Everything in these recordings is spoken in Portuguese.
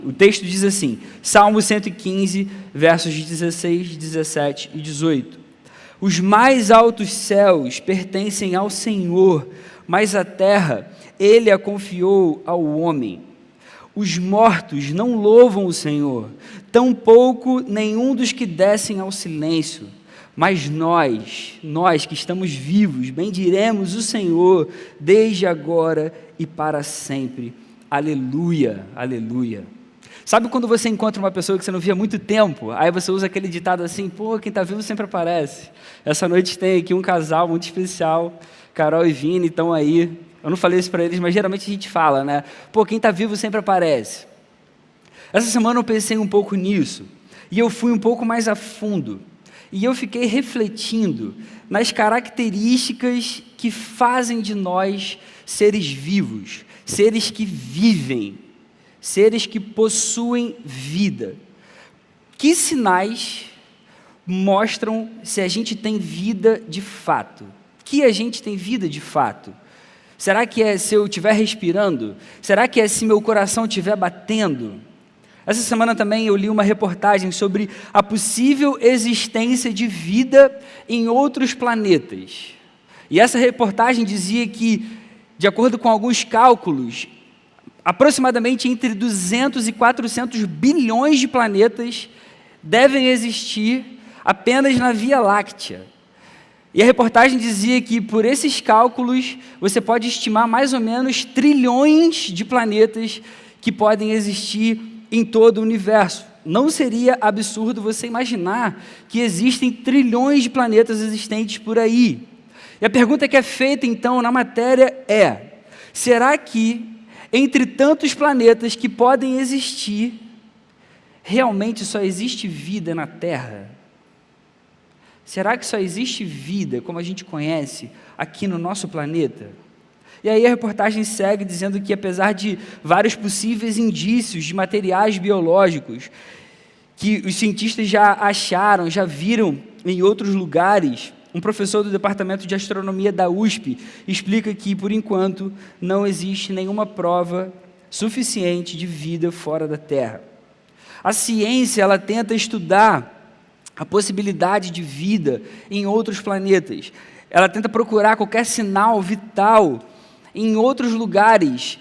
O texto diz assim, Salmo 115, versos 16, 17 e 18. Os mais altos céus pertencem ao Senhor, mas a terra Ele a confiou ao homem. Os mortos não louvam o Senhor, tampouco nenhum dos que descem ao silêncio. Mas nós que estamos vivos, bendiremos o Senhor desde agora e para sempre. Aleluia, aleluia. Sabe quando você encontra uma pessoa que você não via há muito tempo? Aí você usa aquele ditado assim, pô, quem está vivo sempre aparece. Essa noite tem aqui um casal muito especial, Carol e Vini, estão aí. Eu não falei isso para eles, mas geralmente a gente fala, né? Pô, quem está vivo sempre aparece. Essa semana eu pensei um pouco nisso, e eu fui um pouco mais a fundo. E eu fiquei refletindo nas características que fazem de nós seres vivos, seres que vivem, seres que possuem vida. Que sinais mostram se a gente tem vida de fato? Que a gente tem vida de fato? Será que é se eu estiver respirando? Será que é se meu coração estiver batendo? Essa semana também eu li uma reportagem sobre a possível existência de vida em outros planetas. E essa reportagem dizia que, de acordo com alguns cálculos, aproximadamente entre 200 e 400 bilhões de planetas devem existir apenas na Via Láctea. E a reportagem dizia que, por esses cálculos, você pode estimar mais ou menos trilhões de planetas que podem existir em todo o universo. Não seria absurdo você imaginar que existem trilhões de planetas existentes por aí. E a pergunta que é feita, então, na matéria é: será que, entre tantos planetas que podem existir, realmente só existe vida na Terra? Será que só existe vida, como a gente conhece, aqui no nosso planeta? E aí a reportagem segue dizendo que, apesar de vários possíveis indícios de materiais biológicos que os cientistas já acharam, já viram em outros lugares, um professor do Departamento de Astronomia da USP explica que, por enquanto, não existe nenhuma prova suficiente de vida fora da Terra. A ciência, ela tenta estudar a possibilidade de vida em outros planetas. Ela tenta procurar qualquer sinal vital em outros lugares,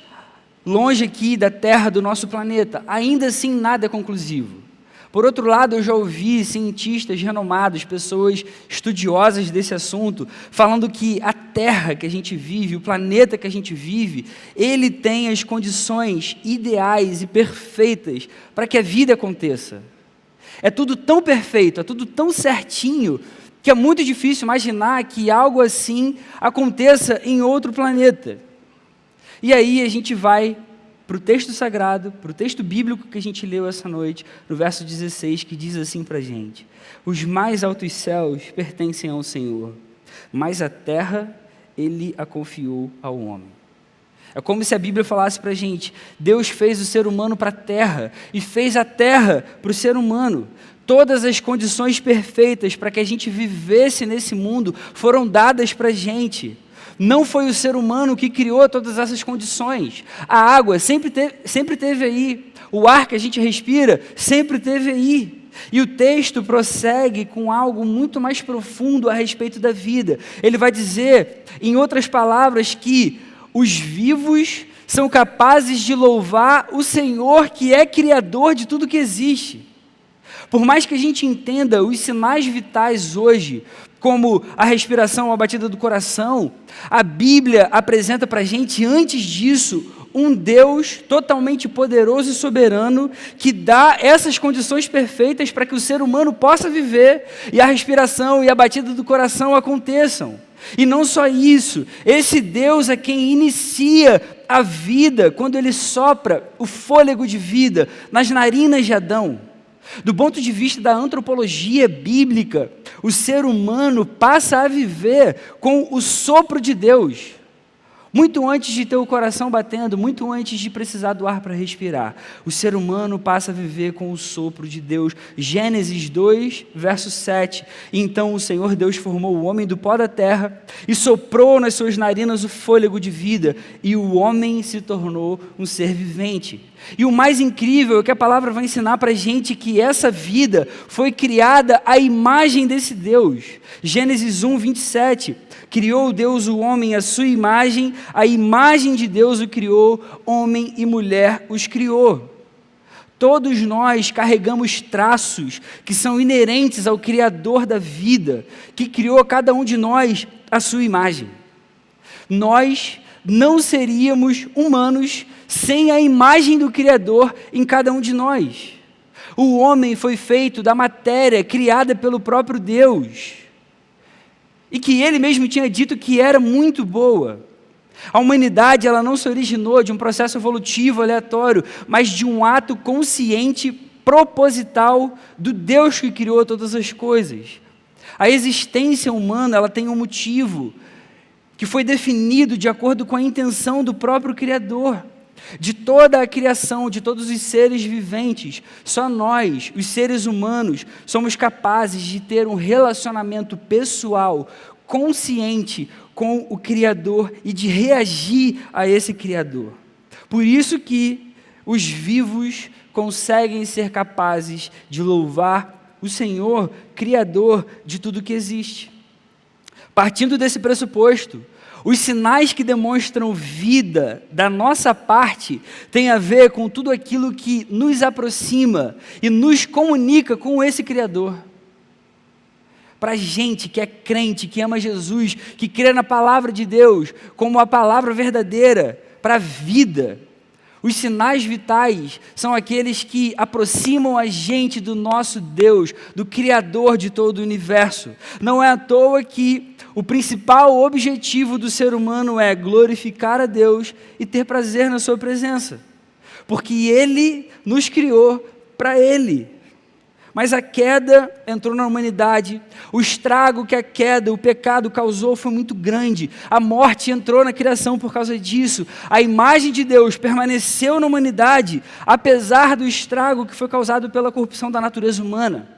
longe aqui da Terra, do nosso planeta. Ainda assim, nada é conclusivo. Por outro lado, eu já ouvi cientistas renomados, pessoas estudiosas desse assunto, falando que a Terra que a gente vive, o planeta que a gente vive, ele tem as condições ideais e perfeitas para que a vida aconteça. É tudo tão perfeito, é tudo tão certinho, que é muito difícil imaginar que algo assim aconteça em outro planeta. E aí a gente vai para o texto sagrado, para o texto bíblico que a gente leu essa noite, no verso 16, que diz assim para a gente: os mais altos céus pertencem ao Senhor, mas a terra Ele a confiou ao homem. É como se a Bíblia falasse para a gente: Deus fez o ser humano para a terra, e fez a terra para o ser humano. Todas as condições perfeitas para que a gente vivesse nesse mundo foram dadas para a gente. Não foi o ser humano que criou todas essas condições. A água sempre teve aí. O ar que a gente respira sempre teve aí. E o texto prossegue com algo muito mais profundo a respeito da vida. Ele vai dizer, em outras palavras, que os vivos são capazes de louvar o Senhor, que é criador de tudo que existe. Por mais que a gente entenda os sinais vitais hoje, como a respiração, a batida do coração, a Bíblia apresenta para a gente, antes disso, um Deus totalmente poderoso e soberano, que dá essas condições perfeitas para que o ser humano possa viver, e a respiração e a batida do coração aconteçam. E não só isso, esse Deus é quem inicia a vida, quando Ele sopra o fôlego de vida nas narinas de Adão. Do ponto de vista da antropologia bíblica, o ser humano passa a viver com o sopro de Deus. Muito antes de ter o coração batendo, muito antes de precisar do ar para respirar, o ser humano passa a viver com o sopro de Deus. Gênesis 2, verso 7. Então o Senhor Deus formou o homem do pó da terra e soprou nas suas narinas o fôlego de vida, e o homem se tornou um ser vivente. E o mais incrível é que a palavra vai ensinar para a gente que essa vida foi criada à imagem desse Deus. Gênesis 1, 27. Criou Deus o homem à sua imagem, a imagem de Deus o criou, homem e mulher os criou. Todos nós carregamos traços que são inerentes ao Criador da vida, que criou cada um de nós à sua imagem. Nós não seríamos humanos sem a imagem do Criador em cada um de nós. O homem foi feito da matéria criada pelo próprio Deus, e que ele mesmo tinha dito que era muito boa. A humanidade, ela não se originou de um processo evolutivo aleatório, mas de um ato consciente, proposital do Deus que criou todas as coisas. A existência humana, ela tem um motivo que foi definido de acordo com a intenção do próprio Criador. De toda a criação, de todos os seres viventes, só nós, os seres humanos, somos capazes de ter um relacionamento pessoal, consciente com o Criador e de reagir a esse Criador. Por isso que os vivos conseguem ser capazes de louvar o Senhor, Criador de tudo que existe. Partindo desse pressuposto, os sinais que demonstram vida da nossa parte têm a ver com tudo aquilo que nos aproxima e nos comunica com esse Criador. Para a gente que é crente, que ama Jesus, que crê na palavra de Deus como a palavra verdadeira para a vida, os sinais vitais são aqueles que aproximam a gente do nosso Deus, do Criador de todo o universo. Não é à toa que o principal objetivo do ser humano é glorificar a Deus e ter prazer na sua presença, porque Ele nos criou para Ele. Mas a queda entrou na humanidade, o estrago que a queda, o pecado causou foi muito grande, a morte entrou na criação por causa disso, a imagem de Deus permaneceu na humanidade, apesar do estrago que foi causado pela corrupção da natureza humana.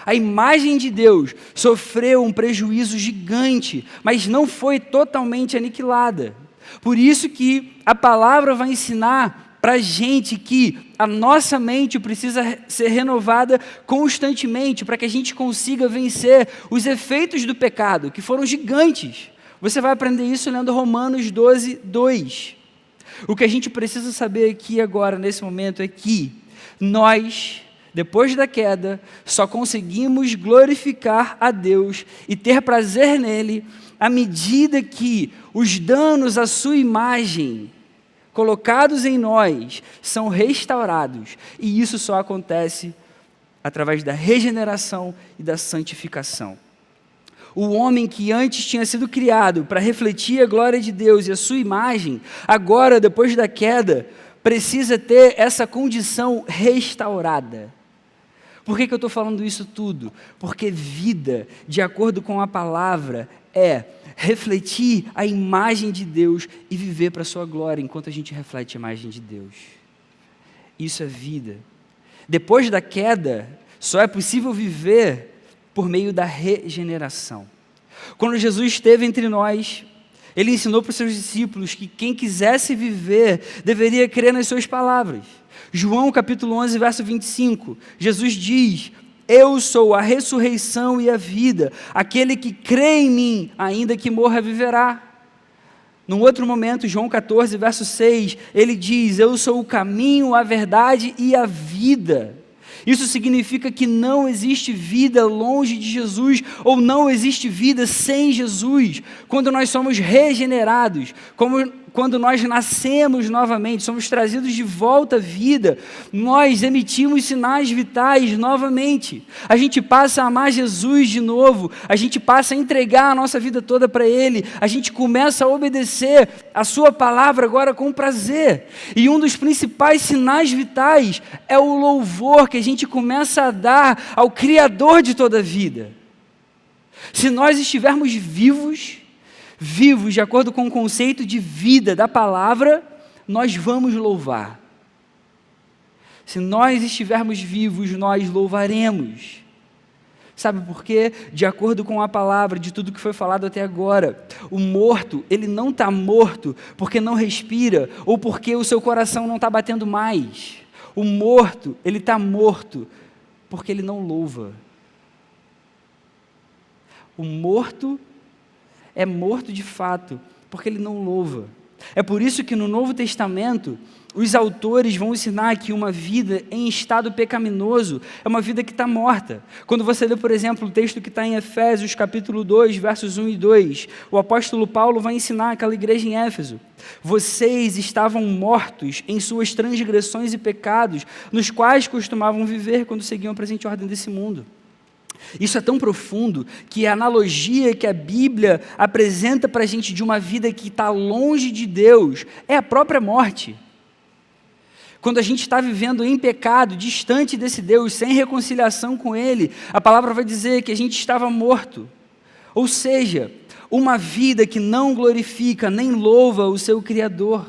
A imagem de Deus sofreu um prejuízo gigante, mas não foi totalmente aniquilada. Por isso que a palavra vai ensinar para a gente que a nossa mente precisa ser renovada constantemente para que a gente consiga vencer os efeitos do pecado, que foram gigantes. Você vai aprender isso lendo Romanos 12, 2. O que a gente precisa saber aqui agora, nesse momento, é que nós, depois da queda, só conseguimos glorificar a Deus e ter prazer nele à medida que os danos à sua imagem colocados em nós são restaurados, e isso só acontece através da regeneração e da santificação. O homem que antes tinha sido criado para refletir a glória de Deus e a sua imagem, agora, depois da queda, precisa ter essa condição restaurada. Por que eu estou falando isso tudo? Porque vida, de acordo com a palavra, é refletir a imagem de Deus e viver para a sua glória enquanto a gente reflete a imagem de Deus. Isso é vida. Depois da queda, só é possível viver por meio da regeneração. Quando Jesus esteve entre nós, Ele ensinou para os seus discípulos que quem quisesse viver deveria crer nas suas palavras. João capítulo 11, verso 25, Jesus diz: eu sou a ressurreição e a vida, aquele que crê em mim, ainda que morra, viverá. Num outro momento, João 14, verso 6, ele diz: eu sou o caminho, a verdade e a vida. Isso significa que não existe vida longe de Jesus, ou não existe vida sem Jesus. Quando nós somos regenerados, quando nós nascemos novamente, somos trazidos de volta à vida, nós emitimos sinais vitais novamente. A gente passa a amar Jesus de novo, a gente passa a entregar a nossa vida toda para Ele, a gente começa a obedecer a Sua palavra agora com prazer. E um dos principais sinais vitais é o louvor que a gente começa a dar ao Criador de toda a vida. Se nós estivermos vivos de acordo com o conceito de vida da palavra, nós vamos louvar. Se nós estivermos vivos, nós louvaremos. Sabe por quê? De acordo com a palavra, de tudo que foi falado até agora, o morto, ele não está morto porque não respira ou porque o seu coração não está batendo mais. O morto, ele está morto porque ele não louva. O morto é morto de fato porque ele não louva. É por isso que no Novo Testamento, os autores vão ensinar que uma vida em estado pecaminoso é uma vida que está morta. Quando você lê, por exemplo, o texto que está em Efésios, capítulo 2, versos 1 e 2, o apóstolo Paulo vai ensinar aquela igreja em Éfeso: vocês estavam mortos em suas transgressões e pecados, nos quais costumavam viver quando seguiam a presente ordem desse mundo. Isso é tão profundo que a analogia que a Bíblia apresenta para a gente de uma vida que está longe de Deus é a própria morte. Quando a gente está vivendo em pecado, distante desse Deus, sem reconciliação com Ele, a palavra vai dizer que a gente estava morto. Ou seja, uma vida que não glorifica nem louva o seu Criador.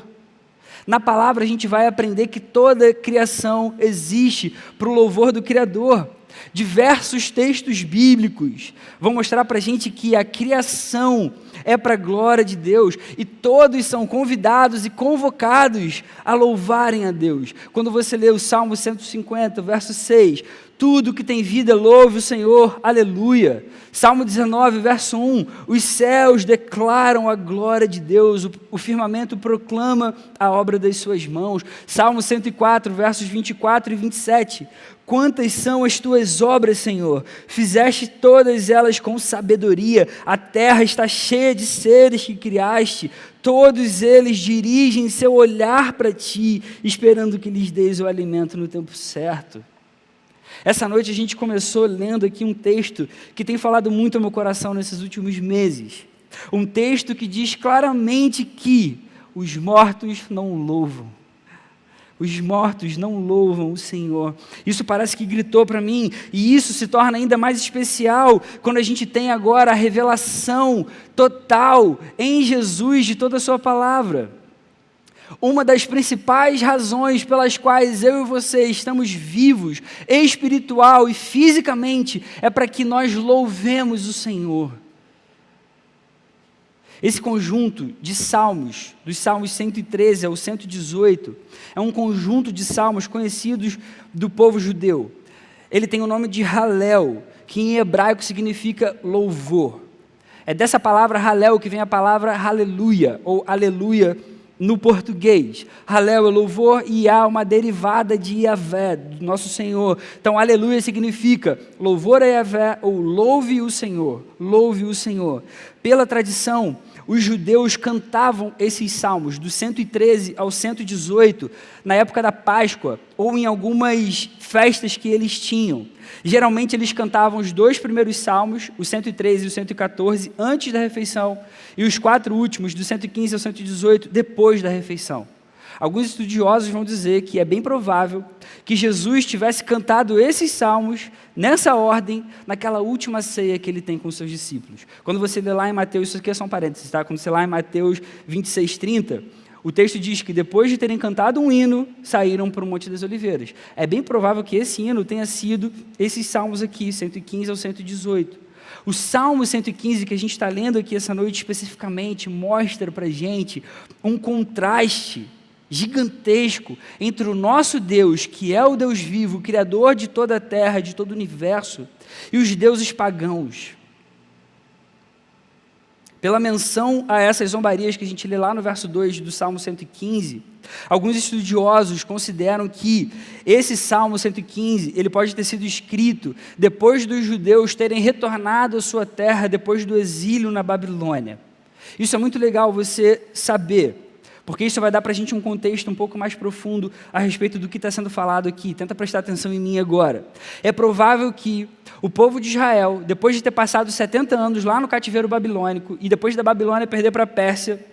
Na palavra a gente vai aprender que toda criação existe para o louvor do Criador. Diversos textos bíblicos vão mostrar para a gente que a criação é para a glória de Deus e todos são convidados e convocados a louvarem a Deus. Quando você lê o Salmo 150, verso 6, tudo que tem vida louve o Senhor, aleluia. Salmo 19, verso 1, os céus declaram a glória de Deus, o firmamento proclama a obra das suas mãos. Salmo 104, versos 24 e 27, quantas são as tuas obras, Senhor? Fizeste todas elas com sabedoria, a terra está cheia de seres que criaste, todos eles dirigem seu olhar para ti, esperando que lhes deis o alimento no tempo certo. Essa noite a gente começou lendo aqui um texto que tem falado muito ao meu coração nesses últimos meses. Um texto que diz claramente que os mortos não louvam. Os mortos não louvam o Senhor. Isso parece que gritou para mim, e isso se torna ainda mais especial quando a gente tem agora a revelação total em Jesus de toda a sua palavra. Uma das principais razões pelas quais eu e você estamos vivos, espiritual e fisicamente, é para que nós louvemos o Senhor. Esse conjunto de salmos, dos salmos 113 ao 118, é um conjunto de salmos conhecidos do povo judeu. Ele tem o nome de Halel, que em hebraico significa louvor. É dessa palavra Halel que vem a palavra aleluia, ou aleluia no português. Halel é louvor e há uma derivada de Yahvé, do nosso Senhor. Então, aleluia significa louvor a Yahvé ou louve o Senhor, louve o Senhor. Pela tradição, os judeus cantavam esses salmos, do 113 ao 118, na época da Páscoa, ou em algumas festas que eles tinham. Geralmente eles cantavam os 2 primeiros salmos, o 113 e o 114, antes da refeição, e os 4 últimos, do 115 ao 118, depois da refeição. Alguns estudiosos vão dizer que é bem provável que Jesus tivesse cantado esses salmos nessa ordem, naquela última ceia que ele tem com os seus discípulos. Quando você lê lá em Mateus, isso aqui é só um parênteses, tá? Quando você lê lá em Mateus 26:30, o texto diz que depois de terem cantado um hino, saíram para o Monte das Oliveiras. É bem provável que esse hino tenha sido esses salmos aqui, 115 ao 118. O Salmo 115 que a gente está lendo aqui essa noite especificamente mostra para a gente um contraste gigantesco entre o nosso Deus, que é o Deus vivo, o Criador de toda a terra, de todo o universo, e os deuses pagãos. Pela menção a essas zombarias que a gente lê lá no verso 2 do Salmo 115, alguns estudiosos consideram que esse Salmo 115, ele pode ter sido escrito depois dos judeus terem retornado à sua terra depois do exílio na Babilônia. Isso é muito legal você saber, porque isso vai dar para a gente um contexto um pouco mais profundo a respeito do que está sendo falado aqui. Tenta prestar atenção em mim agora. É provável que o povo de Israel, depois de ter passado 70 anos lá no cativeiro babilônico, e depois da Babilônia perder para a Pérsia,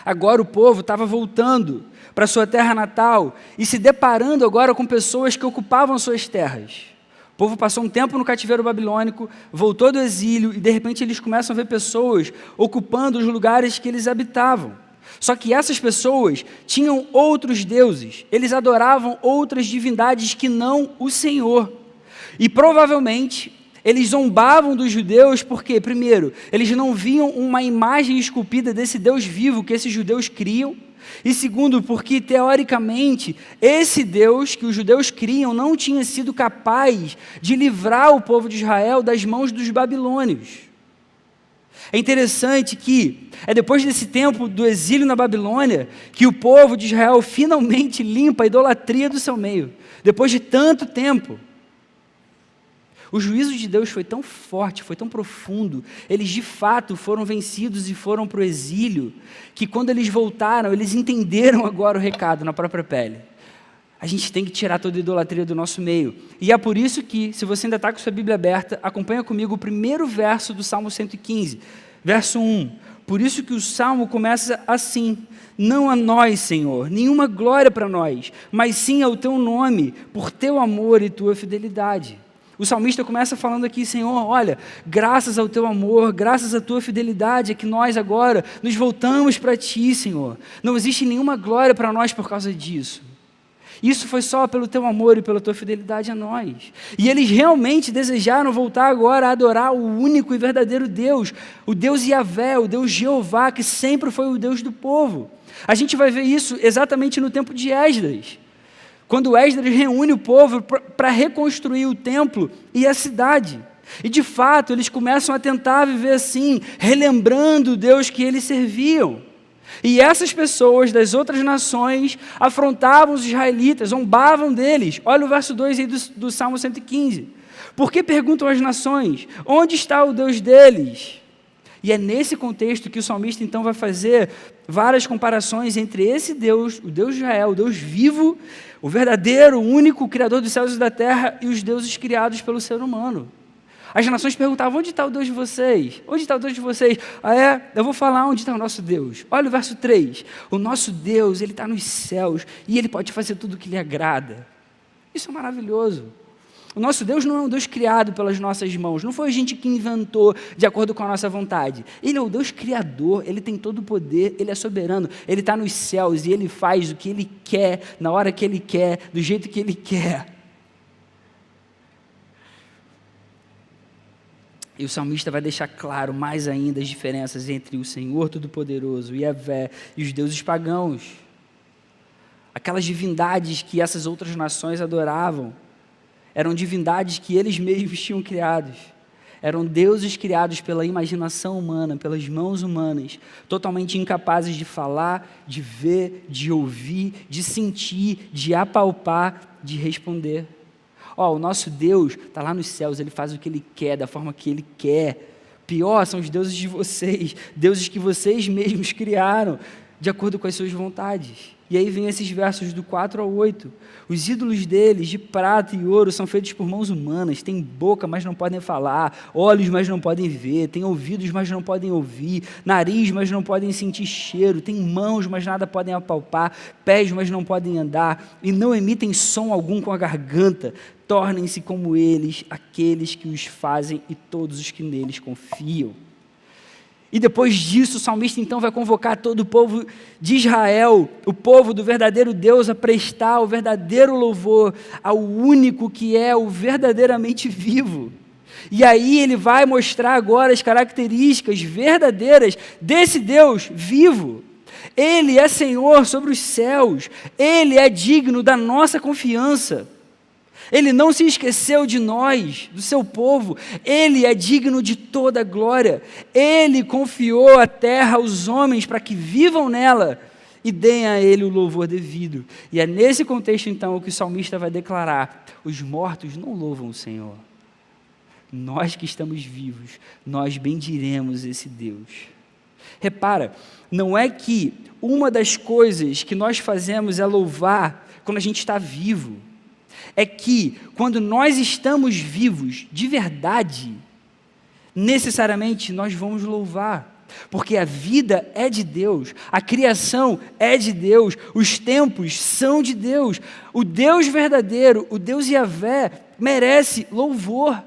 agora o povo estava voltando para sua terra natal e se deparando agora com pessoas que ocupavam suas terras. O povo passou um tempo no cativeiro babilônico, voltou do exílio e de repente eles começam a ver pessoas ocupando os lugares que eles habitavam. Só que essas pessoas tinham outros deuses, eles adoravam outras divindades que não o Senhor. E provavelmente Eles zombavam dos judeus porque, primeiro, eles não viam uma imagem esculpida desse Deus vivo que esses judeus criam. E segundo, porque, teoricamente, esse Deus que os judeus criam não tinha sido capaz de livrar o povo de Israel das mãos dos babilônios. É interessante que é depois desse tempo do exílio na Babilônia que o povo de Israel finalmente limpa a idolatria do seu meio. Depois de tanto tempo. O juízo de Deus foi tão forte, foi tão profundo, eles de fato foram vencidos e foram para o exílio, que quando eles voltaram, eles entenderam agora o recado na própria pele. A gente tem que tirar toda a idolatria do nosso meio. E é por isso que, se você ainda está com sua Bíblia aberta, acompanha comigo o primeiro verso do Salmo 115, verso 1. Por isso que o Salmo começa assim: não a nós, Senhor, nenhuma glória para nós, mas sim ao teu nome, por teu amor e tua fidelidade. O salmista começa falando aqui: Senhor, olha, graças ao teu amor, graças à tua fidelidade, é que nós agora nos voltamos para ti, Senhor. Não existe nenhuma glória para nós por causa disso. Isso foi só pelo teu amor e pela tua fidelidade a nós. E eles realmente desejaram voltar agora a adorar o único e verdadeiro Deus, o Deus Yahvé, o Deus Jeová, que sempre foi o Deus do povo. A gente vai ver isso exatamente no tempo de Esdras. Quando Esdras reúne o povo para reconstruir o templo e a cidade. E de fato, eles começam a tentar viver assim, relembrando o Deus que eles serviam. E essas pessoas das outras nações afrontavam os israelitas, zombavam deles. Olha o verso 2 aí do Salmo 115. Por que perguntam as nações? Onde está o Deus deles? E é nesse contexto que o salmista então vai fazer várias comparações entre esse Deus, o Deus de Israel, o Deus vivo, o verdadeiro, o único Criador dos céus e da terra, e os deuses criados pelo ser humano. As nações perguntavam: onde está o Deus de vocês? Onde está o Deus de vocês? Eu vou falar onde está o nosso Deus. Olha o verso 3. O nosso Deus, Ele está nos céus e Ele pode fazer tudo o que lhe agrada. Isso é maravilhoso. O nosso Deus não é um Deus criado pelas nossas mãos, não foi a gente que inventou de acordo com a nossa vontade. Ele é o Deus criador, Ele tem todo o poder, Ele é soberano, Ele está nos céus e Ele faz o que Ele quer, na hora que Ele quer, do jeito que Ele quer. E o salmista vai deixar claro mais ainda as diferenças entre o Senhor Todo-Poderoso, o Yahvé, e os deuses pagãos. Aquelas divindades que essas outras nações adoravam, eram divindades que eles mesmos tinham criados. Eram deuses criados pela imaginação humana, pelas mãos humanas, totalmente incapazes de falar, de ver, de ouvir, de sentir, de apalpar, de responder. O nosso Deus está lá nos céus, Ele faz o que Ele quer, da forma que Ele quer. Pior são os deuses de vocês, deuses que vocês mesmos criaram, de acordo com as suas vontades. E aí vem esses versos do 4 ao 8. Os ídolos deles, de prata e ouro, são feitos por mãos humanas, têm boca, mas não podem falar, olhos, mas não podem ver, têm ouvidos, mas não podem ouvir, nariz, mas não podem sentir cheiro, têm mãos, mas nada podem apalpar, pés, mas não podem andar, e não emitem som algum com a garganta. Tornem-se como eles, aqueles que os fazem e todos os que neles confiam. E depois disso, o salmista então vai convocar todo o povo de Israel, o povo do verdadeiro Deus, a prestar o verdadeiro louvor ao único que é o verdadeiramente vivo. E aí ele vai mostrar agora as características verdadeiras desse Deus vivo. Ele é Senhor sobre os céus, Ele é digno da nossa confiança. Ele não se esqueceu de nós, do seu povo. Ele é digno de toda a glória. Ele confiou a terra aos homens para que vivam nela e deem a Ele o louvor devido. E é nesse contexto, então, que o salmista vai declarar: os mortos não louvam o Senhor. Nós que estamos vivos, nós bendiremos esse Deus. Repara, não é que uma das coisas que nós fazemos é louvar quando a gente está vivo. É que, quando nós estamos vivos, de verdade, necessariamente nós vamos louvar, porque a vida é de Deus, a criação é de Deus, os tempos são de Deus, o Deus verdadeiro, o Deus Yahvé, merece louvor.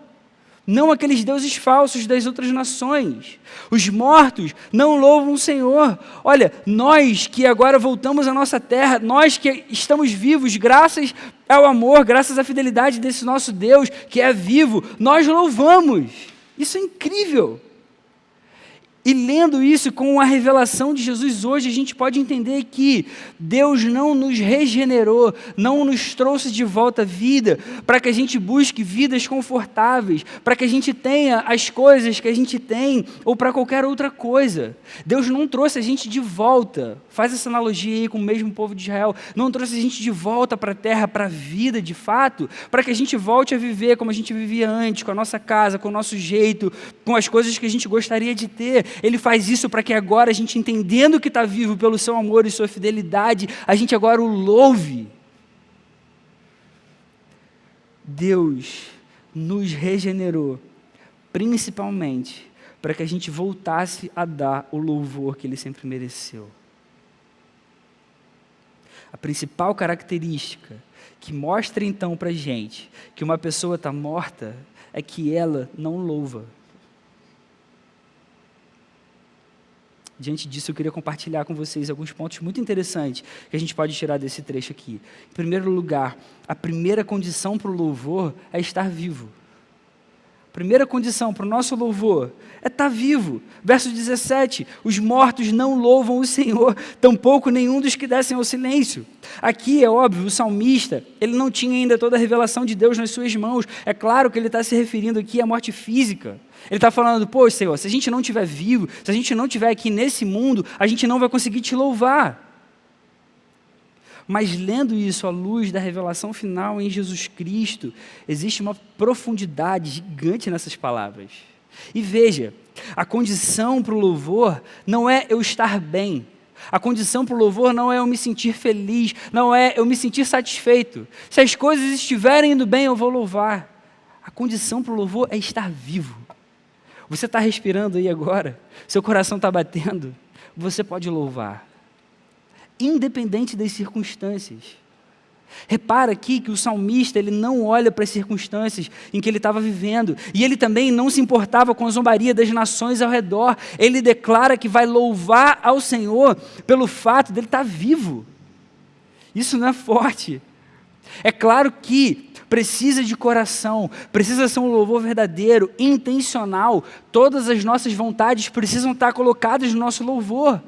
não aqueles deuses falsos das outras nações. Os mortos não louvam o Senhor. Olha, nós que agora voltamos à nossa terra, nós que estamos vivos graças ao amor, graças à fidelidade desse nosso Deus que é vivo, nós louvamos. Isso é incrível. E lendo isso com a revelação de Jesus hoje, a gente pode entender que Deus não nos regenerou, não nos trouxe de volta à vida, para que a gente busque vidas confortáveis, para que a gente tenha as coisas que a gente tem, ou para qualquer outra coisa. Deus não trouxe a gente de volta, faz essa analogia aí com o mesmo povo de Israel, não trouxe a gente de volta para a terra, para a vida de fato, para que a gente volte a viver como a gente vivia antes, com a nossa casa, com o nosso jeito, com as coisas que a gente gostaria de ter. Ele faz isso para que agora a gente, entendendo que está vivo pelo seu amor e sua fidelidade, a gente agora o louve. Deus nos regenerou, principalmente para que a gente voltasse a dar o louvor que Ele sempre mereceu. A principal característica que mostra então para a gente que uma pessoa está morta é que ela não louva. Diante disso, eu queria compartilhar com vocês alguns pontos muito interessantes que a gente pode tirar desse trecho aqui. Em primeiro lugar, a primeira condição para o louvor é estar vivo. A primeira condição para o nosso louvor é estar vivo. Verso 17, os mortos não louvam o Senhor, tampouco nenhum dos que descem ao silêncio. Aqui, é óbvio, o salmista, ele não tinha ainda toda a revelação de Deus nas suas mãos. É claro que ele está se referindo aqui à morte física. Ele está falando, pô, Senhor, se a gente não estiver vivo, se a gente não estiver aqui nesse mundo, a gente não vai conseguir te louvar. Mas lendo isso à luz da revelação final em Jesus Cristo, existe uma profundidade gigante nessas palavras. E veja, a condição para o louvor não é eu estar bem. A condição para o louvor não é eu me sentir feliz, não é eu me sentir satisfeito. Se as coisas estiverem indo bem, eu vou louvar. A condição para o louvor é estar vivo. Você está respirando aí agora, seu coração está batendo, você pode louvar, independente das circunstâncias. Repara aqui que o salmista, ele não olha para as circunstâncias em que ele estava vivendo, e ele também não se importava com a zombaria das nações ao redor. Ele declara que vai louvar ao Senhor pelo fato dele estar vivo. Isso não é forte. É claro que precisa de coração, precisa ser um louvor verdadeiro, intencional. Todas as nossas vontades precisam estar colocadas no nosso louvor.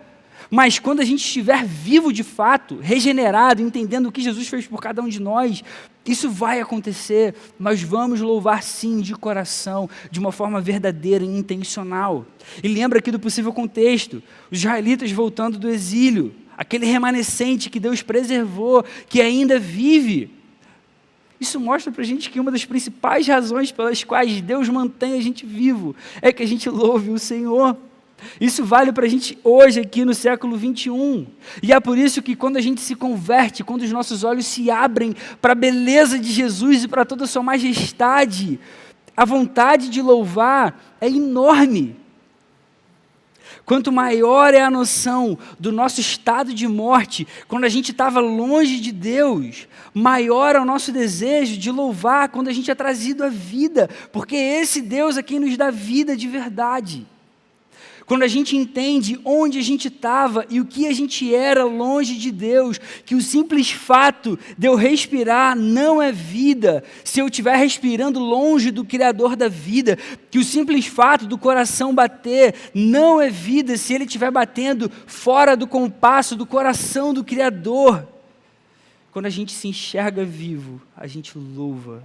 Mas quando a gente estiver vivo de fato, regenerado, entendendo o que Jesus fez por cada um de nós, isso vai acontecer. Nós vamos louvar sim de coração, de uma forma verdadeira e intencional. E lembra aqui do possível contexto, os israelitas voltando do exílio, aquele remanescente que Deus preservou, que ainda vive. Isso mostra para a gente que uma das principais razões pelas quais Deus mantém a gente vivo é que a gente louve o Senhor. Isso vale para a gente hoje aqui no século 21. E é por isso que quando a gente se converte, quando os nossos olhos se abrem para a beleza de Jesus e para toda a sua majestade, a vontade de louvar é enorme. Quanto maior é a noção do nosso estado de morte, quando a gente estava longe de Deus, maior é o nosso desejo de louvar quando a gente é trazido à vida, porque esse Deus é quem nos dá vida de verdade. Quando a gente entende onde a gente estava e o que a gente era longe de Deus, que o simples fato de eu respirar não é vida, se eu estiver respirando longe do Criador da vida, que o simples fato do coração bater não é vida, se ele estiver batendo fora do compasso do coração do Criador. Quando a gente se enxerga vivo, a gente louva.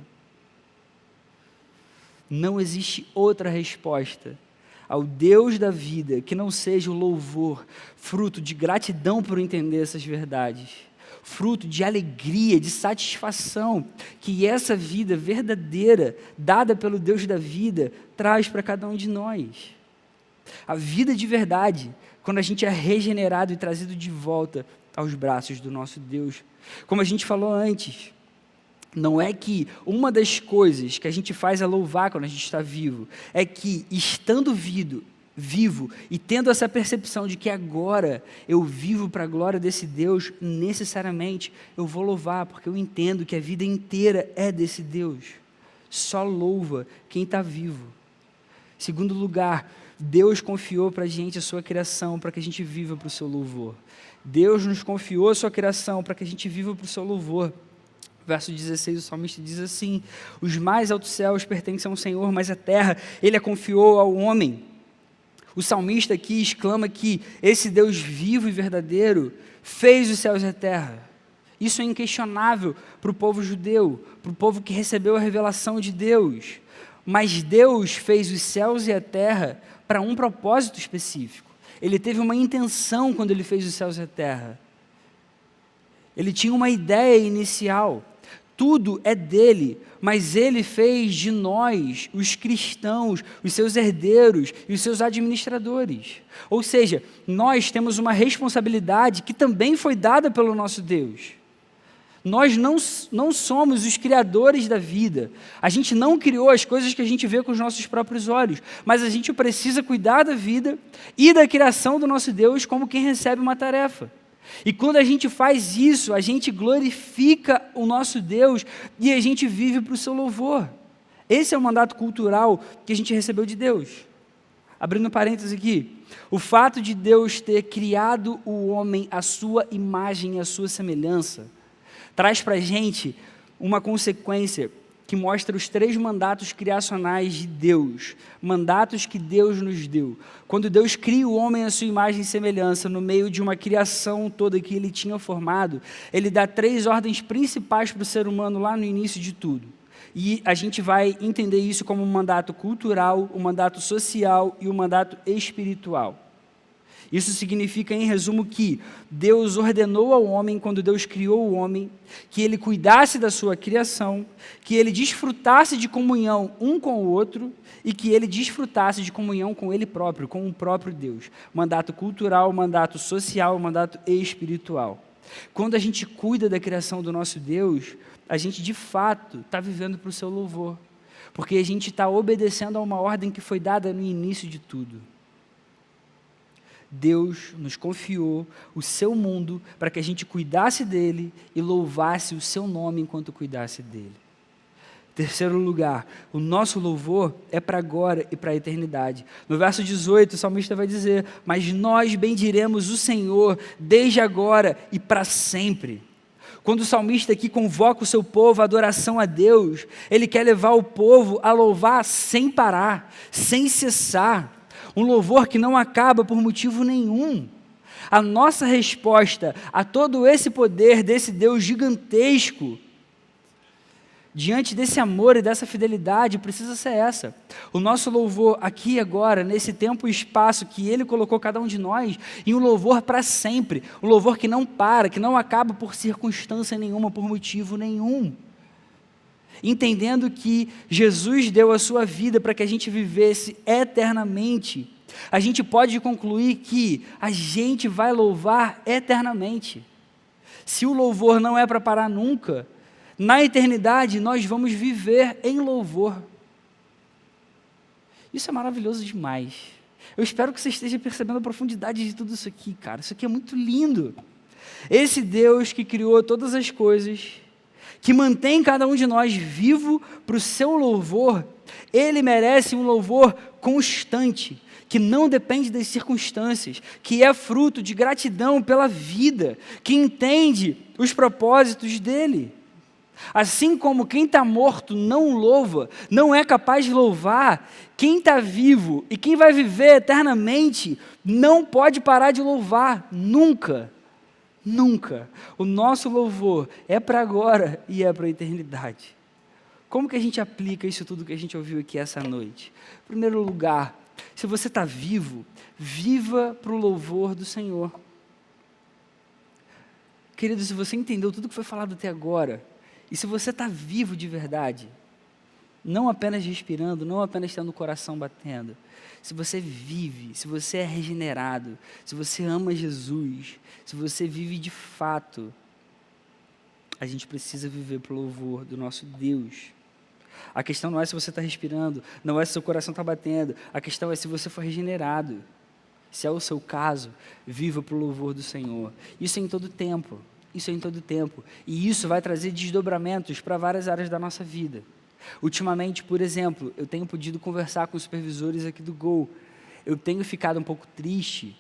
Não existe outra resposta ao Deus da vida que não seja o louvor, fruto de gratidão por entender essas verdades, fruto de alegria, de satisfação que essa vida verdadeira, dada pelo Deus da vida, traz para cada um de nós. A vida de verdade, quando a gente é regenerado e trazido de volta aos braços do nosso Deus. Como a gente falou antes, não é que uma das coisas que a gente faz é louvar quando a gente está vivo, é que estando vivo e tendo essa percepção de que agora eu vivo para a glória desse Deus, necessariamente eu vou louvar, porque eu entendo que a vida inteira é desse Deus. só louva quem está vivo. Segundo lugar, Deus confiou para a gente a sua criação, para que a gente viva para o seu louvor. Deus nos confiou a sua criação, para que a gente viva para o seu louvor. Verso 16, o salmista diz assim: os mais altos céus pertencem ao Senhor, mas a terra Ele a confiou ao homem. O salmista aqui exclama que esse Deus vivo e verdadeiro fez os céus e a terra. Isso é inquestionável para o povo judeu, para o povo que recebeu a revelação de Deus. Mas Deus fez os céus e a terra para um propósito específico. Ele teve uma intenção quando Ele fez os céus e a terra. Ele tinha uma ideia inicial. Tudo é dele, mas Ele fez de nós, os cristãos, os seus herdeiros e os seus administradores. Ou seja, nós temos uma responsabilidade que também foi dada pelo nosso Deus. Nós não somos os criadores da vida. A gente não criou as coisas que a gente vê com os nossos próprios olhos, mas a gente precisa cuidar da vida e da criação do nosso Deus como quem recebe uma tarefa. E quando a gente faz isso, a gente glorifica o nosso Deus e a gente vive para o seu louvor. Esse é o mandato cultural que a gente recebeu de Deus. Abrindo parênteses aqui, o fato de Deus ter criado o homem à sua imagem e à sua semelhança, traz para a gente uma consequência que mostra os 3 mandatos criacionais de Deus, mandatos que Deus nos deu. Quando Deus cria o homem à sua imagem e semelhança, no meio de uma criação toda que Ele tinha formado, Ele dá 3 ordens principais para o ser humano lá no início de tudo. E a gente vai entender isso como um mandato cultural, um mandato social e um mandato espiritual. Isso significa, em resumo, que Deus ordenou ao homem, quando Deus criou o homem, que ele cuidasse da sua criação, que ele desfrutasse de comunhão um com o outro e que ele desfrutasse de comunhão com ele próprio, com o próprio Deus. Mandato cultural, mandato social, mandato espiritual. Quando a gente cuida da criação do nosso Deus, a gente de fato está vivendo para o seu louvor, porque a gente está obedecendo a uma ordem que foi dada no início de tudo. Deus nos confiou o seu mundo para que a gente cuidasse dele e louvasse o seu nome enquanto cuidasse dele. Terceiro lugar, o nosso louvor é para agora e para a eternidade. No verso 18, o salmista vai dizer: mas nós bendiremos o Senhor desde agora e para sempre. Quando o salmista aqui convoca o seu povo à adoração a Deus, ele quer levar o povo a louvar sem parar, sem cessar. Um louvor que não acaba por motivo nenhum. A nossa resposta a todo esse poder desse Deus gigantesco, diante desse amor e dessa fidelidade, precisa ser essa. O nosso louvor aqui e agora, nesse tempo e espaço que Ele colocou cada um de nós, em um louvor para sempre. Um louvor que não para, que não acaba por circunstância nenhuma, por motivo nenhum. Entendendo que Jesus deu a sua vida para que a gente vivesse eternamente, a gente pode concluir que a gente vai louvar eternamente. Se o louvor não é para parar nunca, na eternidade nós vamos viver em louvor. Isso é maravilhoso demais. Eu espero que você esteja percebendo a profundidade de tudo isso aqui, cara. Isso aqui é muito lindo. Esse Deus que criou todas as coisas, que mantém cada um de nós vivo para o seu louvor, Ele merece um louvor constante, que não depende das circunstâncias, que é fruto de gratidão pela vida, que entende os propósitos dEle. Assim como quem está morto não louva, não é capaz de louvar, quem está vivo e quem vai viver eternamente não pode parar de louvar, nunca. Nunca. O nosso louvor é para agora e é para a eternidade. Como que a gente aplica isso tudo que a gente ouviu aqui essa noite? Em primeiro lugar, se você está vivo, viva para o louvor do Senhor. Querido, se você entendeu tudo que foi falado até agora, e se você está vivo de verdade, não apenas respirando, não apenas tendo o coração batendo, se você vive, se você é regenerado, se você ama Jesus, se você vive de fato, a gente precisa viver para o louvor do nosso Deus. A questão não é se você está respirando, não é se seu coração está batendo, a questão é se você for regenerado. Se é o seu caso, viva para o louvor do Senhor. Isso é em todo tempo, isso é em todo tempo. E isso vai trazer desdobramentos para várias áreas da nossa vida. Ultimamente, por exemplo, eu tenho podido conversar com os supervisores aqui do Gol. Eu tenho ficado um pouco triste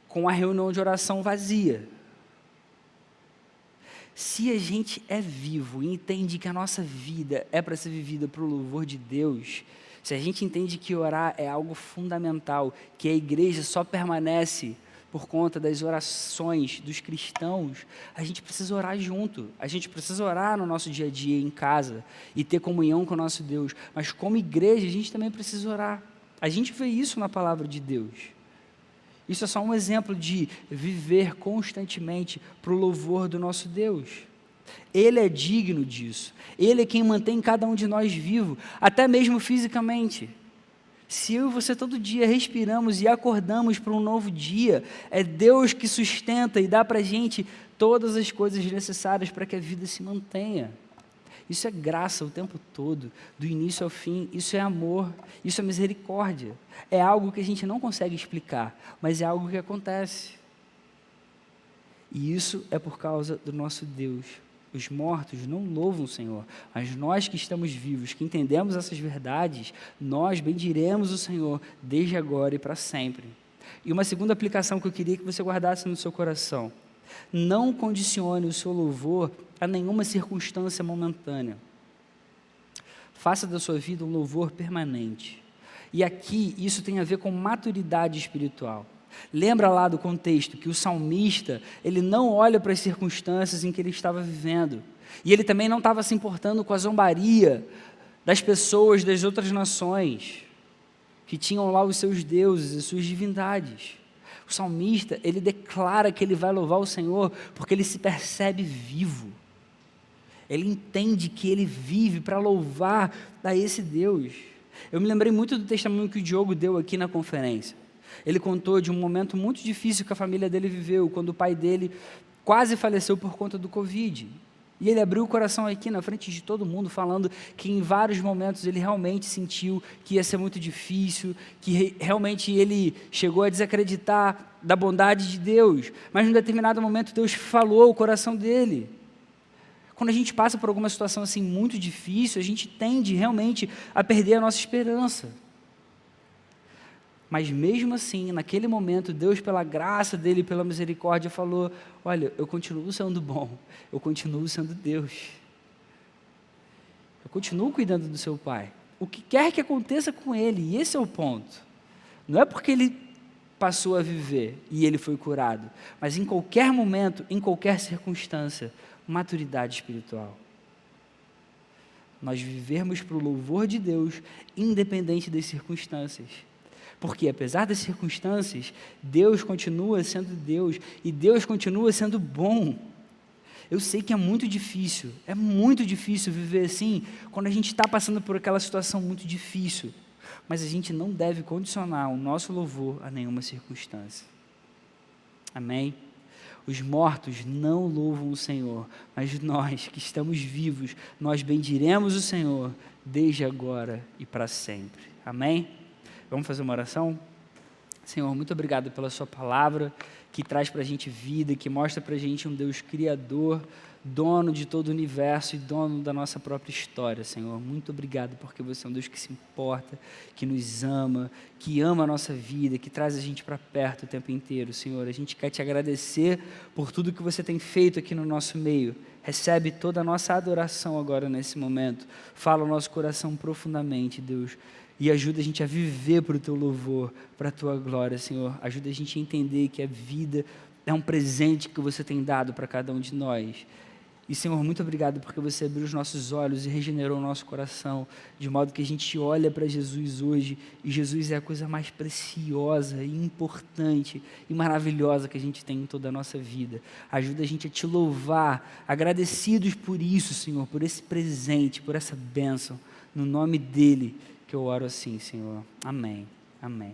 com a reunião de oração vazia. Se a gente é vivo e entende que a nossa vida é para ser vivida para o louvor de Deus, se a gente entende que orar é algo fundamental, que a igreja só permanece por conta das orações dos cristãos, a gente precisa orar junto, a gente precisa orar no nosso dia a dia em casa e ter comunhão com o nosso Deus, mas como igreja a gente também precisa orar. A gente vê isso na palavra de Deus. Isso é só um exemplo de viver constantemente para o louvor do nosso Deus. Ele é digno disso. Ele é quem mantém cada um de nós vivo, até mesmo fisicamente. Se eu e você todo dia respiramos e acordamos para um novo dia, é Deus que sustenta e dá para a gente todas as coisas necessárias para que a vida se mantenha. Isso é graça o tempo todo, do início ao fim. Isso é amor, isso é misericórdia. É algo que a gente não consegue explicar, mas é algo que acontece. E isso é por causa do nosso Deus. Os mortos não louvam o Senhor, mas nós que estamos vivos, que entendemos essas verdades, nós bendiremos o Senhor desde agora e para sempre. E uma segunda aplicação que eu queria que você guardasse no seu coração: não condicione o seu louvor a nenhuma circunstância momentânea. Faça da sua vida um louvor permanente. E aqui isso tem a ver com maturidade espiritual. Lembra lá do contexto que o salmista, ele não olha para as circunstâncias em que ele estava vivendo. E ele também não estava se importando com a zombaria das pessoas das outras nações, que tinham lá os seus deuses e suas divindades. O salmista, ele declara que ele vai louvar o Senhor porque ele se percebe vivo. Ele entende que ele vive para louvar a esse Deus. Eu me lembrei muito do testemunho que o Diogo deu aqui na conferência. Ele contou de um momento muito difícil que a família dele viveu, quando o pai dele quase faleceu por conta do Covid. E ele abriu o coração aqui na frente de todo mundo, falando que em vários momentos ele realmente sentiu que ia ser muito difícil, que realmente ele chegou a desacreditar da bondade de Deus, mas em um determinado momento Deus falou ao coração dele. Quando a gente passa por alguma situação assim muito difícil, a gente tende realmente a perder a nossa esperança. Mas mesmo assim, naquele momento, Deus, pela graça dele, pela misericórdia, falou: olha, eu continuo sendo bom, eu continuo sendo Deus, eu continuo cuidando do seu pai, o que quer que aconteça com ele, e esse é o ponto. Não é porque ele passou a viver e ele foi curado, mas em qualquer momento, em qualquer circunstância, maturidade espiritual. Nós vivermos para o louvor de Deus, independente das circunstâncias. Porque apesar das circunstâncias, Deus continua sendo Deus e Deus continua sendo bom. Eu sei que é muito difícil viver assim, quando a gente está passando por aquela situação muito difícil, mas a gente não deve condicionar o nosso louvor a nenhuma circunstância. Amém? Os mortos não louvam o Senhor, mas nós que estamos vivos, nós bendiremos o Senhor desde agora e para sempre. Amém? Vamos fazer uma oração? Senhor, muito obrigado pela sua palavra, que traz para a gente vida, que mostra para a gente um Deus criador, dono de todo o universo e dono da nossa própria história, Senhor. Muito obrigado porque você é um Deus que se importa, que nos ama, que ama a nossa vida, que traz a gente para perto o tempo inteiro, Senhor. A gente quer te agradecer por tudo que você tem feito aqui no nosso meio. Recebe toda a nossa adoração agora nesse momento. Fala o nosso coração profundamente, Deus. E ajuda a gente a viver para o Teu louvor, para a Tua glória, Senhor. Ajuda a gente a entender que a vida é um presente que você tem dado para cada um de nós. E, Senhor, muito obrigado porque você abriu os nossos olhos e regenerou o nosso coração, de modo que a gente olha para Jesus hoje, e Jesus é a coisa mais preciosa e importante e maravilhosa que a gente tem em toda a nossa vida. Ajuda a gente a Te louvar, agradecidos por isso, Senhor, por esse presente, por essa bênção, no nome dEle, que eu oro assim, Senhor. Amém. Amém.